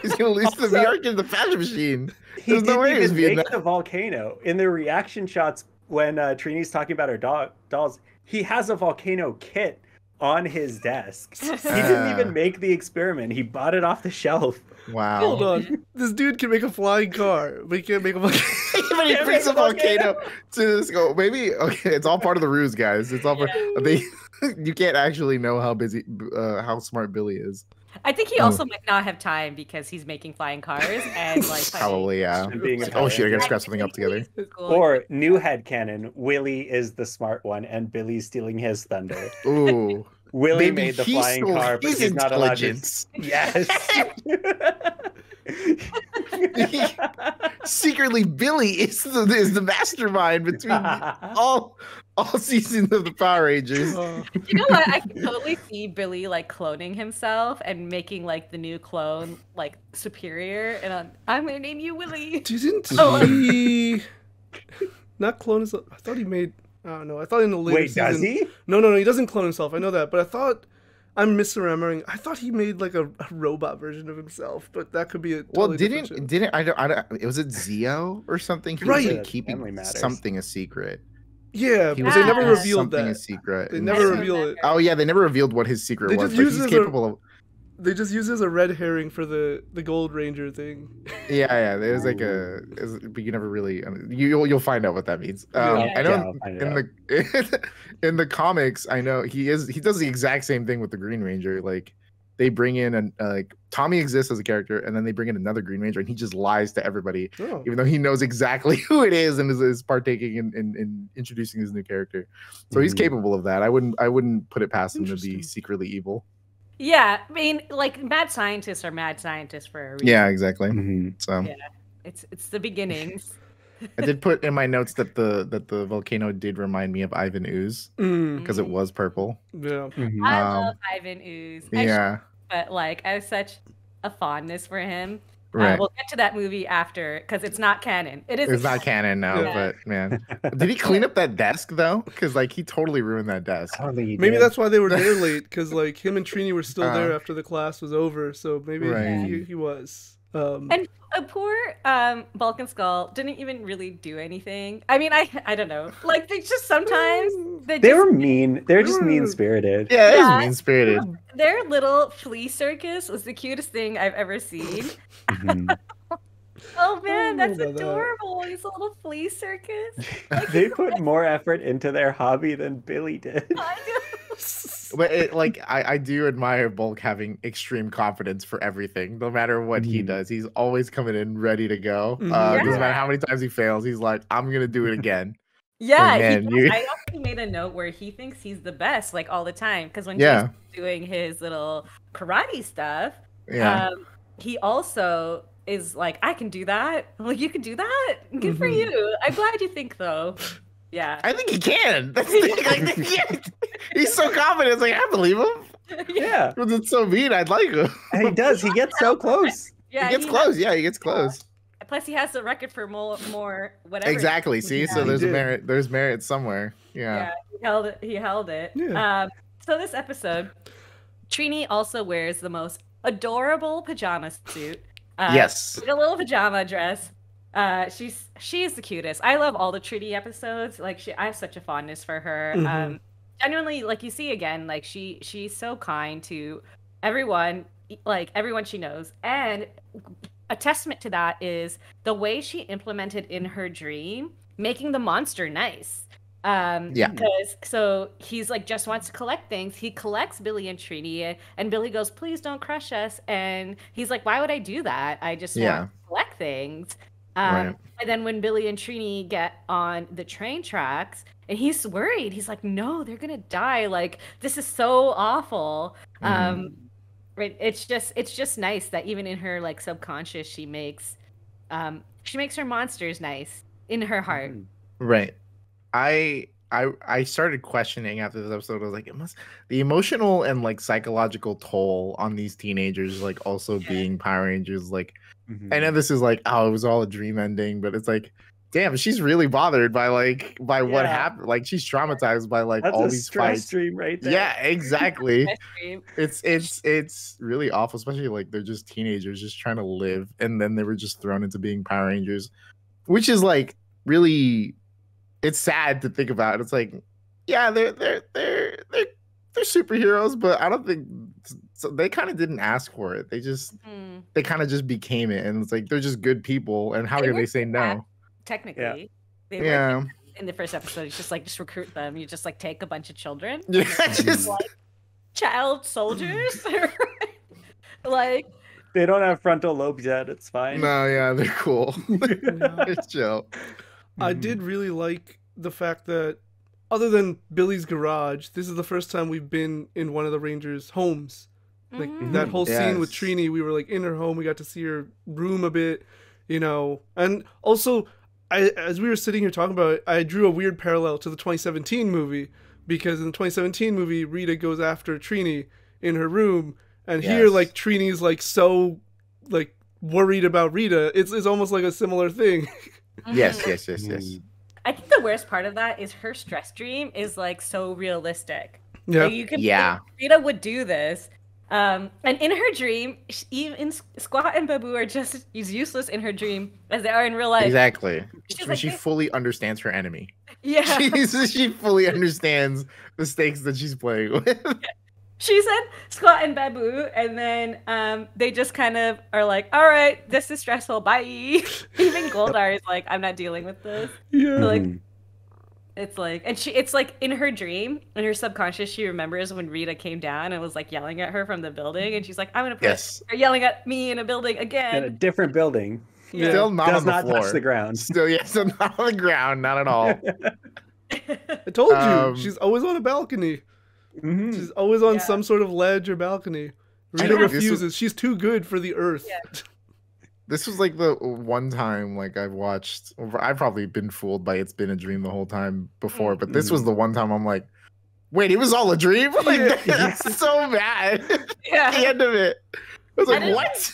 He's gonna lose to the Also- VR kid in the fashion machine. He There's no didn't way he was even being make that. the volcano. In the reaction shots when Trini's talking about her dolls, he has a volcano kit on his desk. He didn't Ah. even make the experiment. He bought it off the shelf. Wow. Hold on. This dude can make a flying car, but he can't make a volcano. But he Can't brings a make a volcano. volcano to this go. Maybe okay, it's all part of the ruse, guys. It's all part. They, you can't actually know how smart Billy is. I think he also might not have time because he's making flying cars and like Probably, yeah. And being a Oh shit, I gotta Power scrap something up together. Or new headcanon, Willie is the smart one and Billy's stealing his thunder. Ooh. Willie Maybe made the he flying stole car, but his he's not allowed to. intelligence. Yes. Secretly, Billy is the mastermind between all seasons of the Power Rangers. You know what? I can totally see Billy like cloning himself and making like the new clone like superior. And I'm gonna name you Willy. Didn't Oh. he not clone himself? I thought he made. I don't know. I thought in the later Wait, season. does he? No, he doesn't clone himself. I know that, but I thought I'm misremembering. I thought he made like a robot version of himself, but that could be a totally different show. didn't I don't was it Zio or something? He Right. was Family like keeping Matters. something a secret. Yeah, He but was they Ah. never keeping revealed something a that. secret. They and never so- reveal it. Oh yeah, they never revealed what his secret They was. just But use he's it as a- capable of. They just use it as a red herring for the Gold Ranger thing. Yeah. There's like but you never really. You'll find out what that means. Yeah. I know I'll find it in the in the comics, I know he does the exact same thing with the Green Ranger. Like they bring in like Tommy exists as a character, and then they bring in another Green Ranger, and he just lies to everybody, Oh. even though he knows exactly who it is and is partaking in introducing his new character. So he's Mhm. capable of that. I wouldn't put it past him to be Interesting. secretly evil. Yeah, I mean, like mad scientists are mad scientists for a reason. Yeah, exactly. Mhm. So Yeah. It's the beginnings. I did put in my notes that the volcano did remind me of Ivan Ooze because it was purple. Yeah. Mhm. I Um, love Ivan Ooze. I Yeah, but like I have such a fondness for him. right. We'll get to that movie after because it's not canon. It is. It's not canon now, Yeah. but man, did he clean up that desk though? Because like he totally ruined that desk. I don't think he Maybe did. that's why they were there late, because like him and Trini were still there Uh. after the class was over. So maybe Right. he was. And a poor Bulk and Skull didn't even really do anything. I mean, I don't know. Like they just sometimes They just, were mean. They're just were- mean spirited. Yeah, it Yeah. is mean spirited. their little flea circus was the cutest thing I've ever seen. Mhm. Oh man, I that's don't know about that. adorable. He's a little flea circus. Like, They put more effort into their hobby than Billy did. I do. But I do admire Bulk having extreme confidence for everything, no matter what he Mhm. does. He's always coming in ready to go. Mhm. Doesn't Yeah. matter how many times he fails. He's like, I'm gonna do it again. Yeah, man, he you- does. I actually made a note where he thinks he's the best, like all the time. Because when Yeah. he's doing his little karate stuff, Yeah. he also is like, I can do that. I'm like, you can do that? Good for Mhm. you. I'm glad you think though. Yeah. I think he can. That's the thing. Like, yeah. He's so confident. It's like I believe him. Yeah, Because it's so mean. I'd like him. and he does. He gets so close. Yeah, he gets close. Yeah, he gets close. Plus, he has the record for more whatever. Exactly. See, Yeah. so He there's a did. merit. There's merit somewhere. Yeah, Yeah. he held it. He held it. Yeah. So this episode, Trini also wears the most adorable pajama suit. Yes. A little pajama dress. She's the cutest. I love all the Trini episodes. Like I have such a fondness for her. Mhm. Genuinely, like you see again, like she's so kind to everyone, like everyone she knows. And a testament to that is the way she implemented in her dream, making the monster nice. Yeah. Because so he's like just wants to collect things. He collects Billy and Trini, and Billy goes, "Please don't crush us." And he's like, "Why would I do that? I just Yeah. want to collect things." Right. And then when Billy and Trini get on the train tracks, and he's worried, he's like, "No, they're gonna die. Like this is so awful." Mhm. Right? It's just nice that even in her like subconscious, she makes her monsters nice in her heart. Right. I started questioning after this episode. I was like, the emotional and like psychological toll on these teenagers, like also Yeah. being Power Rangers. Like, Mhm. I know this is like, oh, it was all a dream ending, but it's like, damn, she's really bothered by what Yeah. happened. Like, she's traumatized by like That's all a these stress fights. stream right there. Yeah, exactly. Ice cream. It's really awful, especially like they're just teenagers just trying to live, and then they were just thrown into being Power Rangers, which is like really, it's sad to think about. It's like, yeah, they're superheroes, but I don't think so. They kind of didn't ask for it. They kind of just became it, and it's like they're just good people. And how They can they were say no? Technically, they were Yeah, in the first episode. It's just recruit them. You just like take a bunch of children, yeah, just like child soldiers, like They don't have frontal lobes yet. It's fine. no, yeah, they're cool. Yeah. It's chill. I did really like the fact that, other than Billy's garage, this is the first time we've been in one of the Rangers' homes. Like Mhm. that whole scene with Yes. Trini, we were like in her home. We got to see her room a bit, you know. And also, as we were sitting here talking about it, I drew a weird parallel to the 2017 movie because in the 2017 movie, Rita goes after Trini in her room, and here Yes. like Trini's like so like worried about Rita. It's almost like a similar thing. Yes, Mhm. yes, yes, yes. I think the worst part of that is her stress dream is like so realistic. Yeah. Like, you can Yeah. Rita would do this. And in her dream, even Squat and Babu are just as useless in her dream as they are in real life. Exactly. She's like, She fully understands her enemy. yeah. She fully understands the stakes that she's playing with. She said Squat and Babu, and then they just kind of are like, all right, this is stressful, bye. Even Goldar is like, I'm not dealing with this. Yeah. So, like, Mhm. it's like, and it's like in her dream, in her subconscious, she remembers when Rita came down and was like yelling at her from the building, and she's like, I'm gonna put Yes. her yelling at me in a building In a again. different building. Yeah. Still not Does on the not floor. touch the ground. Still, yes, not on the ground, not at all. I told you, Um, she's always on a balcony. Mhm. She's always on Yeah. some sort of ledge or balcony. I Rita think this refuses. She's too good for the earth. Yeah. This was like the one time like I've probably been fooled by It's Been a Dream the whole time before, but this was the one time I'm like, wait, it was all a dream? Like Yeah. that's so bad. At the Yeah. end of it. I was I like, didn't- what?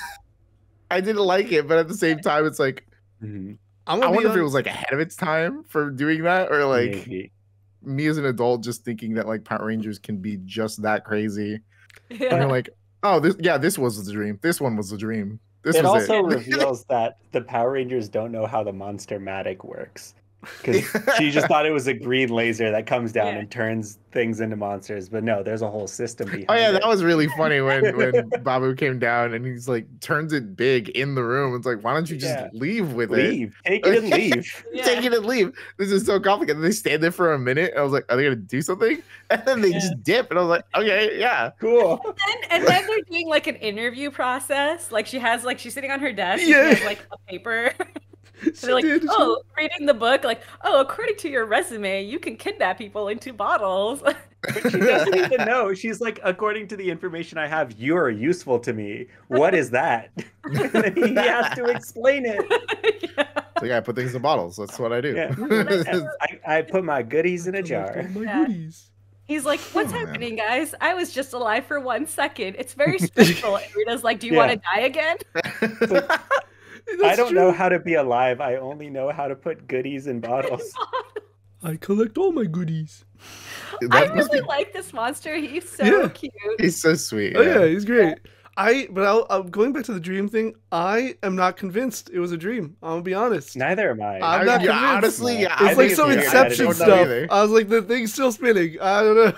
I didn't like it, but at the same time, it's like Mhm. I'm I gonna be wonder if it hon- was like ahead of its time for doing that, or like Maybe. me as an adult just thinking that like Power Rangers can be just that crazy. And Yeah. you're like, oh, this was the dream. This one was the dream. This It was also it. reveals that the Power Rangers don't know how the monster-matic works. Because she just thought it was a green laser that comes down Yeah. and turns things into monsters. But no, there's a whole system behind Oh yeah, it. that was really funny when Babu came down and he's like turns it big in the room. It's like, why don't you just Yeah. leave with it? Leave. Take it and leave. Yeah. Take it and leave. This is so complicated. They stand there for a minute. I was like, are they gonna do something? And then they just dip, and I was like, okay, yeah. Cool. And then they're doing like an interview process. Like she's sitting on her desk. And Yeah. she has like a paper. She They're like, did. oh, reading the book. Like, oh, according to your resume, you can kidnap people into bottles. But she doesn't even know. She's like, according to the information I have, you are useful to me. What is that? And then he has to explain it. Yeah. So yeah, I put things in bottles. That's what I do. Yeah. I put my goodies in a jar. My Yeah. goodies. He's like, what's Oh, man. happening, guys? I was just alive for 1 second. It's very stressful. And Rita's like, do you want to die again? I don't know how to be alive. I only know how to put goodies in bottles. I collect all my goodies. I That must really be- like this monster. He's so Yeah. cute. He's so sweet. Oh yeah, he's great. But going back to the dream thing, I am not convinced it was a dream. I'm gonna be honest. Neither am I. I'm not yeah, convinced. honestly, yeah, I It's think like it's some weird. Inception I don't know stuff. either. I was like, the thing's still spinning. I don't know.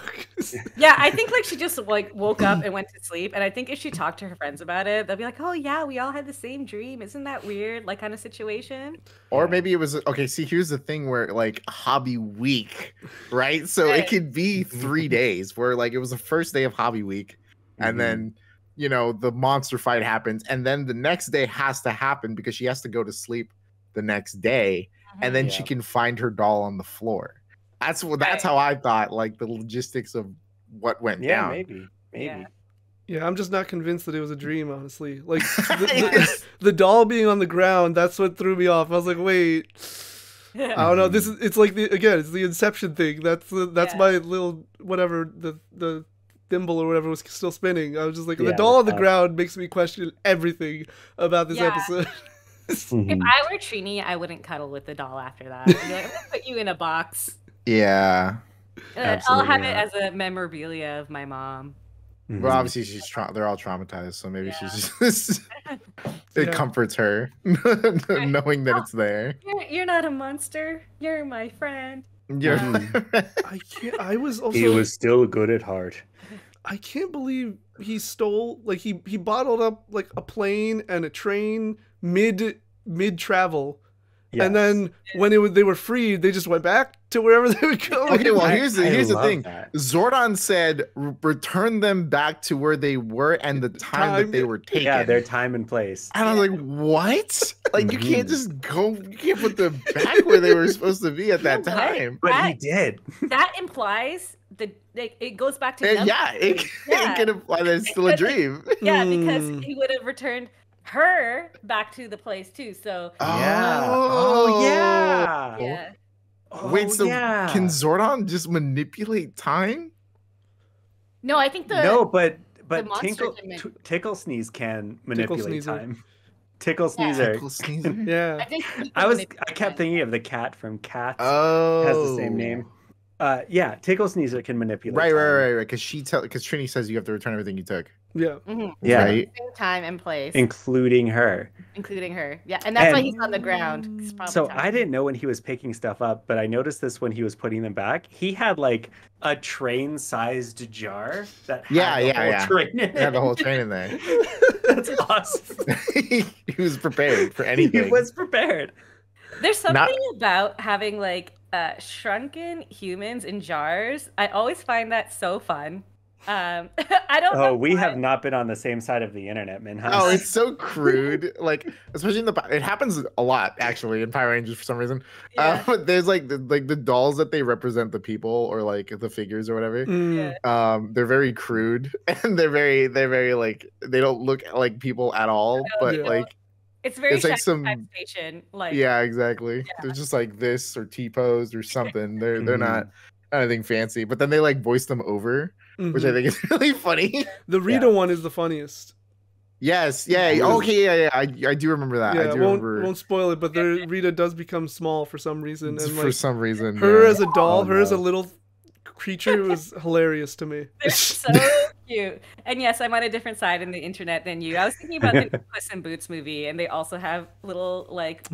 Yeah, I think like she just like woke up and went to sleep. And I think if she talked to her friends about it, they'll be like, oh yeah, we all had the same dream. Isn't that weird? Like kind of situation. Or maybe it was okay. See, here's the thing where like hobby week, right? So Right. it could be 3 days where like it was the first day of hobby week, and Mhm. then the monster fight happens, and then the next day has to happen because she has to go to sleep the next day, and then she Yeah. can find her doll on the floor. That's Right. how I thought like the logistics of what went Yeah, down. maybe. Yeah. Yeah, I'm just not convinced that it was a dream, honestly. Like the doll being on the ground, that's what threw me off. I was like, wait, I don't know. It's like it's the Inception thing. That's Yeah. my little whatever the thimble or whatever was still spinning. I was just like, the Yeah, doll the on the top. ground makes me question everything about this Yeah. episode. If Mhm. I were Trini, I wouldn't cuddle with the doll after that. I'd be like, I'm gonna put you in a box. Yeah. I'll have Absolutely it not. as a memorabilia of my mom. Mhm. Well, obviously they're all traumatized, so maybe Yeah. she's just it Yeah. comforts her knowing that it's there. You're not a monster. You're my friend. Yeah. I can't. I was also. He was still good at heart. I can't believe he stole like he bottled up like a plane and a train mid travel, and then when they were freed, they just went back to wherever they would go. Okay, well I- here's I the love thing. that. Zordon said return them back to where they were and the time that they were taken. Yeah, their time and place. And I was like, what? Like you can't Mhm. just go. You can't put them back where they were supposed to be at that You know what? time. But he That- did. That implies it goes back to Nub. Yeah, it could imply that it's still a dream. Yeah, because he would have returned her back to the place too. So Yeah. Oh, yeah. yeah. Wait, so can Zordon just manipulate time? No, I think but monster Tickle Sneeze can manipulate Sneezer. time. Tickle Sneezer. Tickle Sneezer? Yeah. I think I kept thinking of the cat from Cats. Has the same name. Yeah, Tickle Sneezer can manipulate time. Right. Because Trini says you have to return everything you took. Yeah. Yeah. Right? Same time and place. Including her. Yeah, and that's why he's on the ground. He's probably So tired. I didn't know when he was picking stuff up, but I noticed this when he was putting them back. He had like a train-sized jar that had the whole train in it. Had the whole train in there. That's awesome. He was prepared for anything. He was prepared. There's something about having like shrunken humans in jars. I always find that so fun. I don't know. Oh, we have not been on the same side of the internet, Minhas. Oh, it's so crude. Like, especially it happens a lot actually in Power Rangers for some reason. Yeah. But there's like the dolls that they represent the people or like the figures or whatever. Yeah. They're very crude and they're very like they don't look like people at all. But like it's very it's like Shanghai Station. Like yeah, exactly. They're just like this or T-posed or something. They're not anything fancy. But then they like voice them over. Which I think is really funny. The Rita one is the funniest. Yes, yeah. Okay, yeah. I do remember that. Yeah, I do remember. Won't spoil it, but Rita does become small for some reason. And For some reason, her as a doll, her as a little creature was hilarious to me. They're so cute. And yes, I'm on a different side in the internet than you. I was thinking about the Puss in Boots movie, and they also have little like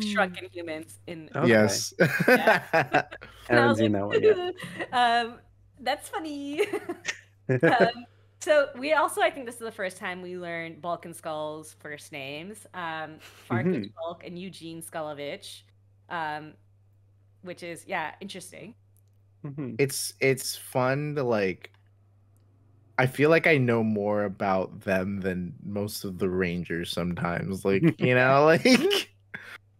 shrunken humans in. Okay. Yes. I haven't seen that one yet. That's funny. So we also, I think this is the first time we learned Bulk and Skull's first names, Farkage Bulk and Eugene Skulovich, which is interesting. It's fun to like. I feel like I know more about them than most of the Rangers sometimes. Like like.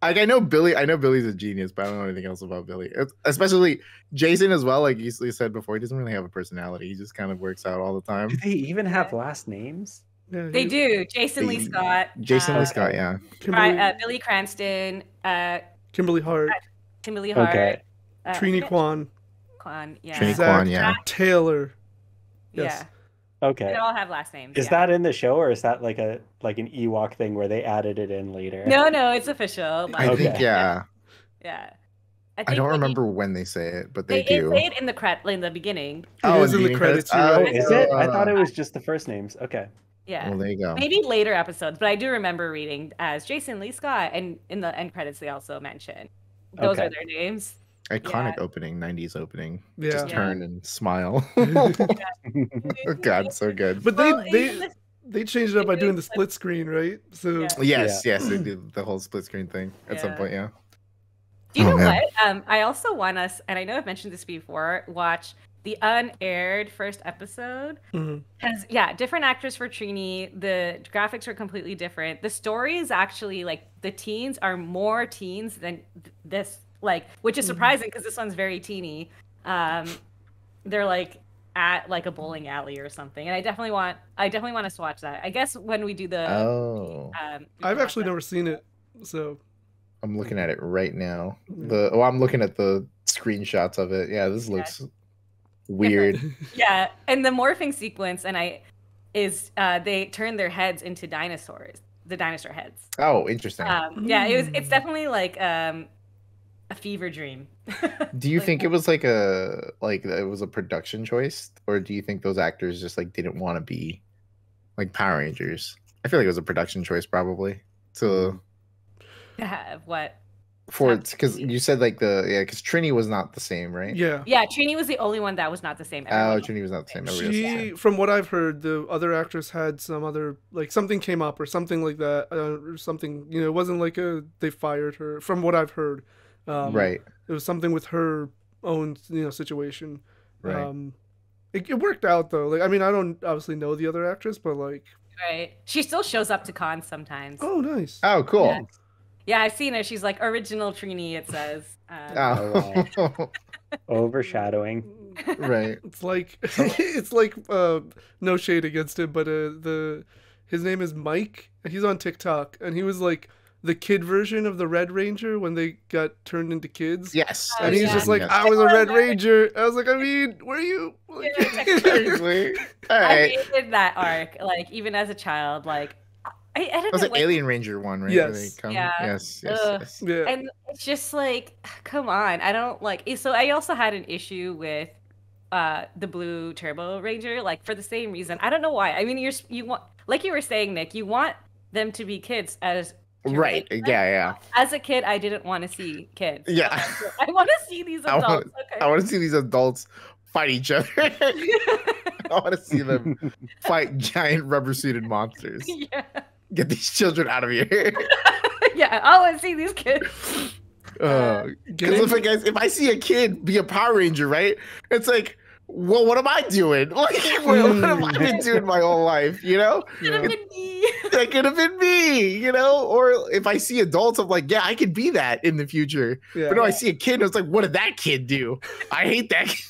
Like I know Billy's a genius, but I don't know anything else about Billy. Especially Jason as well. Like you said before, he doesn't really have a personality. He just kind of works out all the time. Do they even have last names? Yeah, They do. Jason Lee Scott. Jason Lee Scott, yeah. Billy Cranston. Kimberly Hart. Kimberly Hart. Okay. Trini Kwan. Yeah. Trini Zach Kwan, yeah. Taylor. Yes. Yeah. Okay. They all have last names. Is that in the show, or is that like an Ewok thing where they added it in later? No, it's official. I think Yeah. I don't remember when they say it, but they do. do. They say it in the beginning. It is in the credits. Oh, is it? I thought it was just the first names. Okay. Yeah. Well, there you go. Maybe later episodes, but I do remember reading as Jason Lee Scott, and in the end credits they also mention those are their names. Iconic opening, 90s opening. Yeah. Just turn and smile. Oh, God, so good. But they changed it up by doing the split screen, right? So Yes, they did the whole split screen thing at some point, yeah. Do you know what? I also want us, and I know I've mentioned this before, watch the unaired first episode. Because, different actors for Trini. The graphics are completely different. The story is actually, like, the teens are more teens than this, like, which is surprising because this one's very teeny. They're, like, at, like, a bowling alley or something. And I definitely want us to watch that. I guess when we do the... I've actually never seen it, so... I'm looking at it right now. I'm looking at the screenshots of it. Yeah, this looks weird. Yeah, and the morphing sequence they turn their heads into dinosaurs, the dinosaur heads. Oh, interesting. It's definitely like a fever dream. Do you think it was it was a production choice, or do you think those actors just like didn't want to be like Power Rangers? I feel like it was a production choice probably to have what because you said because Trini was not the same, right? Yeah, Trini was the only one that was not the same. Trini was not the same. She, from what I've heard, the other actress had some other something came up or something like that, or something. It wasn't like they fired her. From what I've heard, right? It was something with her own situation. Right. It worked out though. Like I don't obviously know the other actress, but right. She still shows up to cons sometimes. Oh, nice. Oh, cool. Yeah, I've seen her. She's like original Trini, it says. Oh, Overshadowing. right. It's like no shade against him, but his name is Mike. He's on TikTok, and he was like the kid version of the Red Ranger when they got turned into kids. Yes. And he's yeah. just like, Yes. I was a Red Ranger. I was like, I mean, were you? Like, Seriously. All I right. hated that arc. Like even as a child, like I don't That was know. an like, Alien Ranger one, right? Yes. Where they come? Yeah. Yes. Ugh. Yes. yeah. And it's just like, come on. I don't like. So I also had an issue with the Blue Turbo Ranger, like for the same reason. I don't know why. I mean, you want, like you were saying, Nick, you want them to be kids as Right. Yeah. As a kid, I didn't want to see kids. Yeah. I want to see these adults. I want to see these adults fight each other. I want to see them fight giant rubber suited monsters. Yeah. Get these children out of here. Yeah, I want to see these kids. Because if I see a kid be a Power Ranger, right? It's like, well, what am I doing? Like, what have I been doing my whole life? You know? Could have been me. That could have been me, you know? Or if I see adults, I'm like, yeah, I could be that in the future. Yeah. But no, I see a kid, and it's like, what did that kid do? I hate that kid.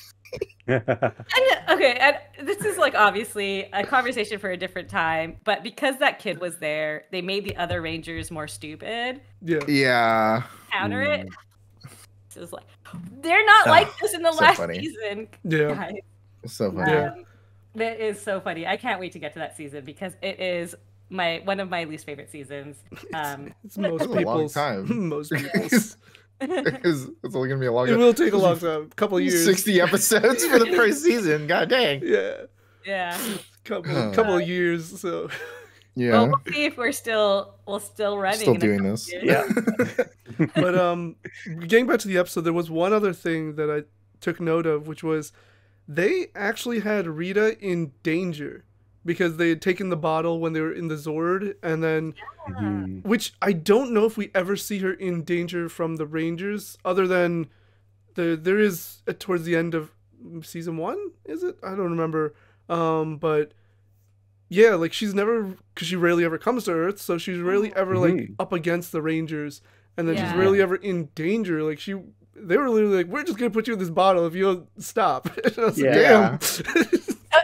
And this is like obviously a conversation for a different time, but because that kid was there, they made the other Rangers more stupid. Yeah. Yeah. Counter it. It was like they're not like this in the so last funny. season. Yeah. Guys. So funny. Yeah. That is so funny. I can't wait to get to that season because it is one of my least favorite seasons. It's most a long people's. time. Most people's. It's only gonna be a long It will take a long time. A couple of years. 60 episodes for the first season. God dang. Yeah. Yeah. Couple of years. So. Yeah. Well, we'll see if we're still running. Still in a doing couple this. years. Yeah. But getting back to the episode, there was one other thing that I took note of, which was they actually had Rita in danger because they had taken the bottle when they were in the Zord, and then which I don't know if we ever see her in danger from the Rangers, other than there is towards the end of season 1, is it? I don't remember. But yeah, like she's never, because she rarely ever comes to Earth, so she's rarely ever like up against the Rangers, and then she's rarely ever in danger. Like they were literally like, we're just gonna put you in this bottle if you don't stop. And I was like, damn.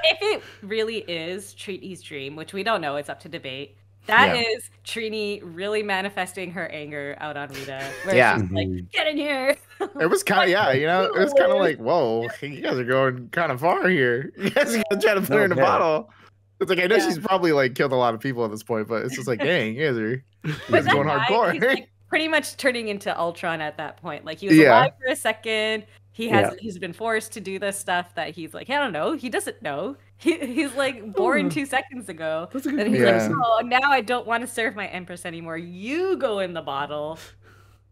If it really is Trini's dream, which we don't know, it's up to debate. That is Trini really manifesting her anger out on Rita. Where she's like, get in here. It was kind of, it was kind of like, whoa, you guys are going kind of far here. You guys are gonna try to put her in a bottle. It's like, I know she's probably like killed a lot of people at this point, but it's just like, dang, you guys are going hardcore. He's like pretty much turning into Ultron at that point. Like he was alive for a second. He's been forced to do this stuff that he's like, I don't know. He doesn't know. He's like born 2 seconds ago. And he's like, oh, now I don't want to serve my Empress anymore. You go in the bottle.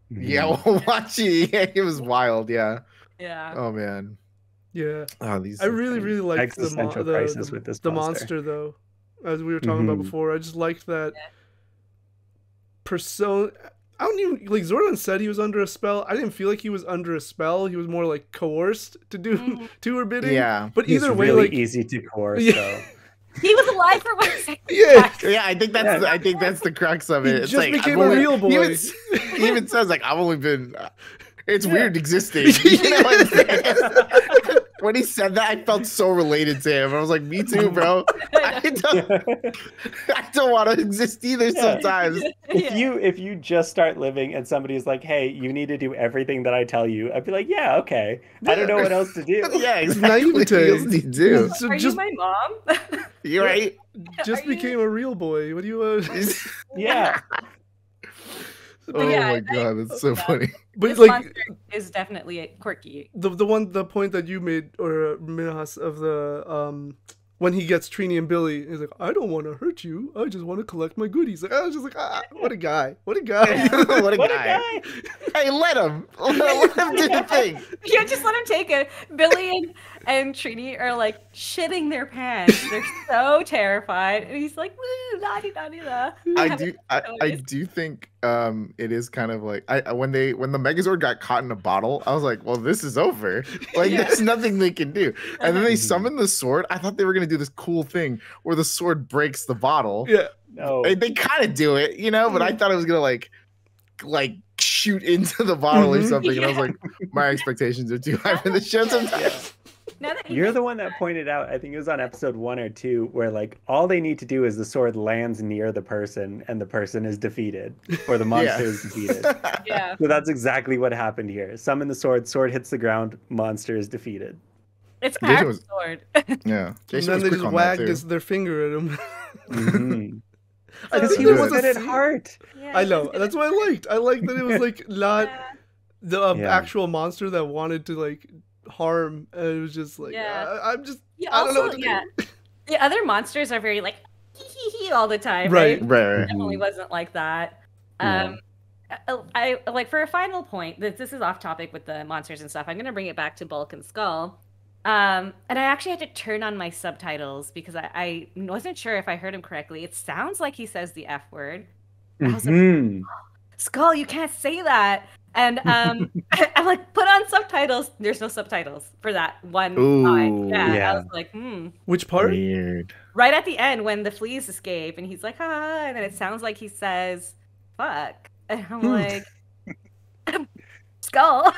Yeah, well, watching it was wild. Yeah. Yeah. Oh man. Yeah. Oh, I really liked the monster though, as we were talking about before. I just liked that persona. I don't even like Zordon said he was under a spell. I didn't feel like he was under a spell. He was more like coerced to do her bidding. Yeah, but either way, really like easy to coerce. Yeah. He was alive for 1 second. Yeah. I think that's the crux of it. He it's just like, became a real boy. He even says like, I've only been. It's weird existing. You know what I'm saying? When he said that, I felt so related to him. I was like, me too, bro. I don't want to exist either sometimes. If you just start living and somebody's like, hey, you need to do everything that I tell you, I'd be like, yeah, okay. I don't know what else to do. Yeah, exactly. What else do you do? So are you my mom? You're right. Just became a real boy. What do you Yeah. Oh my god, that's so funny. But this like, monster is definitely quirky. The point that you made, or Minhas, of the when he gets Trini and Billy, he's like, I don't want to hurt you. I just want to collect my goodies. Like, I was just like, what a guy. What a guy. What a guy. Hey, let him do the thing. Yeah, just let him take it. Billy and Trini are like shitting their pants. They're so terrified. And he's like, woo, la-di-da-di-da. I do think it is kind of like when the Megazord got caught in a bottle, I was like, well, this is over. Like there's nothing they can do. And then they summon the sword. I thought they were gonna do this cool thing where the sword breaks the bottle. Yeah. No. They kind of do it, but I thought it was gonna like like shoot into the bottle or something. And I was Yeah. like, my expectations are too high for the show sometimes. Now that You're the one that pointed out, I think it was on episode 1 or 2, where like all they need to do is the sword lands near the person and the person is defeated, or the monster is defeated. Yeah. So that's exactly what happened here. Summon the sword, sword hits the ground, monster is defeated. It's a Jason powerful was- sword. Yeah, And Jason then was they quick just on that wagged too. their finger at him. Mhm. I Because think he there was was a at scene- heart. Yeah, I it know. was good. That's what I liked. I liked that it was like not Yeah. the Yeah. actual monster that wanted to like harm, and it was just like Yeah. I'm just Yeah, I don't know also, what to yeah. do. The other monsters are very like hee hee all the time, Right. right? Right. Definitely wasn't like that. Yeah. I like for a final point. This is off topic with the monsters and stuff. I'm gonna bring it back to Bulk and Skull. And I actually had to turn on my subtitles because I wasn't sure if I heard him correctly. It sounds like he says the F word. I was like, Mhm. Skull, you can't say that. And I'm like, put on subtitles. There's no subtitles for that one line. Ooh. Yeah, I Yeah. was like, Which part? Weird. Right at the end when the fleas escape and he's like, ah, and then it sounds like he says, fuck. And I'm like, Skull.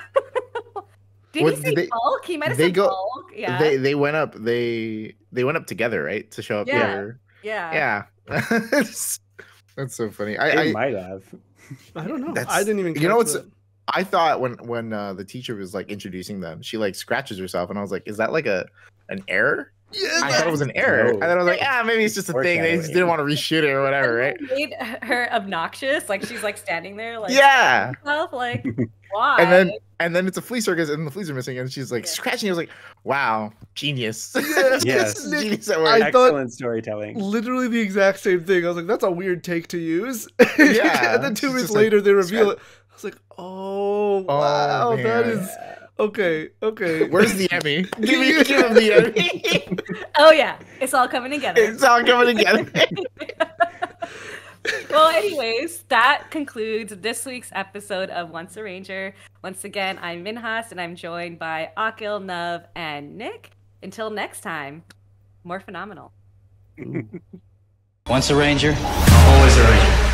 Did What, he say did they- bulk? He might have they said go- bulk. Yeah. They went up. They went up together, right, to show up Yeah. here. yeah. Yeah. That's so funny. They I might have. I don't know. That's- I didn't even. you know catch what's- that. I thought when the teacher was like introducing them, she like scratches herself, and I was like, is that like an error? Yeah, I thought it was an error, No. and then I was like, maybe it's just a thing. They just didn't want to reshoot it or whatever, right? Made her obnoxious. Like she's like standing there, like Yeah. herself, like why? And then it's a flea circus, and the fleas are missing, and she's like Yeah. scratching. I was like, wow, genius. Yes. Genius at I work. thought- Excellent storytelling. literally the exact same thing. I was like, that's a weird take to use. Yeah, and then 2 she's minutes just like, later, they reveal it. I was like, oh, wow, that man. is okay. Okay. Where's the Emmy? give him the Emmy. Oh yeah, it's all coming together. It's all coming together. Well, anyways, that concludes this week's episode of Once a Ranger. Once again, I'm Minhas, and I'm joined by Akil, Nuv, and Nick. Until next time, more phenomenal. Once a Ranger, always a Ranger.